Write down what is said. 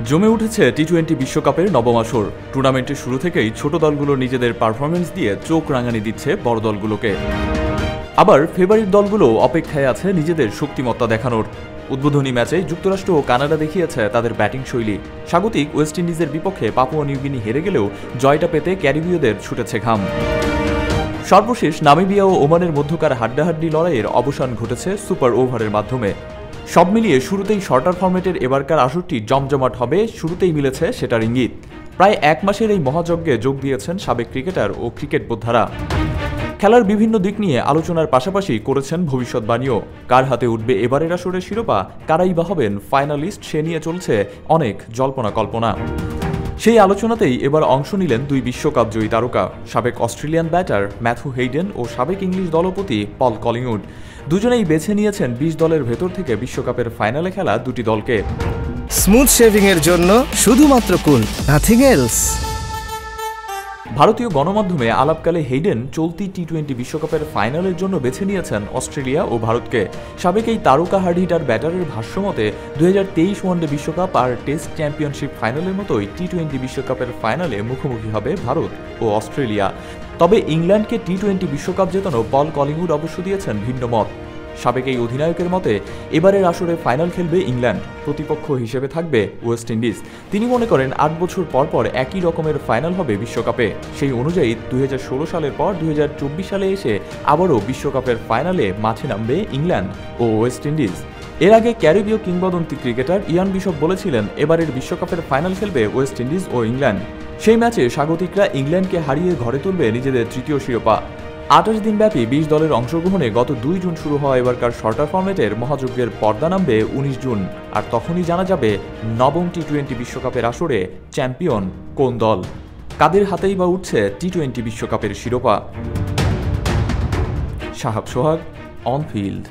জমে উঠেছে টি-20 বিশ্বকাপের নবম আসর। টুর্নামেন্টের শুরু থেকেই ছোট দলগুলো নিজেদের পারফরম্যান্স দিয়ে চোখ রাঙানি দিচ্ছে বড় দলগুলোকে। আবার ফেভারিট দলগুলো অপেক্ষায় আছে নিজেদের শক্তিমত্তা দেখানোর। উদ্বোধনী ম্যাচে যুক্তরাষ্ট্র ও কানাডা দেখিয়েছে তাদের ব্যাটিং শৈলী। স্বাগতিক ওয়েস্ট ইন্ডিজের বিপক্ষে পাপুয়া নিউগিনি হেরে গেলেও জয়টা পেতে ক্যারিবীয়দের ছুটেছে ঘাম। সর্বশেষ নামিবিয়া ও ওমানের মধ্যকার হাড্ডাহাড্ডি লড়াইয়ের অবসান ঘটেছে সুপার ওভারের মাধ্যমে। সব মিলিয়ে শুরুতেই শর্টার ফরম্যাটের এবারকার আসরটি জমজমাট হবে, শুরুতেই মিলেছে সেটার ইঙ্গিত। প্রায় এক মাসের এই মহাযজ্ঞে যোগ দিয়েছেন সাবেক ক্রিকেটার ও ক্রিকেট বোদ্ধারা। খেলার বিভিন্ন দিক নিয়ে আলোচনার পাশাপাশি করেছেন ভবিষ্যৎবাণীও। কার হাতে উঠবে এবারের আসরের শিরোপা, কারাই বা হবেন ফাইনালিস্ট, সে নিয়ে চলছে অনেক জল্পনা কল্পনা। সেই আলোচনাতেই এবার অংশ নিলেন দুই বিশ্বকাপ জয়ী তারকা, সাবেক অস্ট্রেলিয়ান ব্যাটার ম্যাথু হেইডেন ও সাবেক ইংলিশ দলপতি পল কলিংউড। দুজনেই বেছে নিয়েছেন 20 দলের ভেতর থেকে বিশ্বকাপের ফাইনালে খেলা দুটি দলকে। স্মুথ শেভিং এর জন্য শুধুমাত্র কুল, নাথিং এলস। ভারতীয় গণমাধ্যমে আলাপকালে হেইডেন চলতি টি-20 বিশ্বকাপের ফাইনালের জন্য বেছে নিয়েছেন অস্ট্রেলিয়া ও ভারতকে। সাবেক এই তারকা হার্ড হিটার ব্যাটারের ভাষ্যমতে 2023 ওয়ানডে বিশ্বকাপ আর টেস্ট চ্যাম্পিয়নশিপ ফাইনালের মতোই টি-20 বিশ্বকাপের ফাইনালে মুখোমুখি হবে ভারত ও অস্ট্রেলিয়া। তবে ইংল্যান্ডকে টি-20 বিশ্বকাপ জেতানো পল কলিংউড অবশ্য দিয়েছেন ভিন্ন মত। সাবেক এই অধিনায়কের মতে এবারের আসরে ফাইনাল খেলবে ইংল্যান্ড, প্রতিপক্ষ হিসেবে থাকবে ওয়েস্ট ইন্ডিজ। তিনি মনে করেন 8 বছর পর পর একই রকমের ফাইনাল হবে বিশ্বকাপে। সেই অনুযায়ী 2016 সালের পর 2024 সালে এসে আবারও বিশ্বকাপের ফাইনালে মাঠে নামবে ইংল্যান্ড ও ওয়েস্ট ইন্ডিজ। এর আগে ক্যারিবীয় কিংবদন্তি ক্রিকেটার ইয়ান বিশপ বলেছিলেন এবারের বিশ্বকাপের ফাইনাল খেলবে ওয়েস্ট ইন্ডিজ ও ইংল্যান্ড। সেই ম্যাচে স্বাগতিকরা ইংল্যান্ডকে হারিয়ে ঘরে তুলবে নিজেদের তৃতীয় শিরোপা। 28 দিনব্যাপী 20 দলের অংশগ্রহণে গত 2 জুন শুরু হওয়া এবারকার শর্টার ফরম্যাটের মহাযজ্ঞের পর্দা নামবে 19 জুন। আর তখনই জানা যাবে নবম টি-20 বিশ্বকাপের আসরে চ্যাম্পিয়ন কোন দল, কাদের হাতেই বা উঠছে টি-20 বিশ্বকাপের শিরোপা। শাহাব সোহাগ, অন ফিল্ড।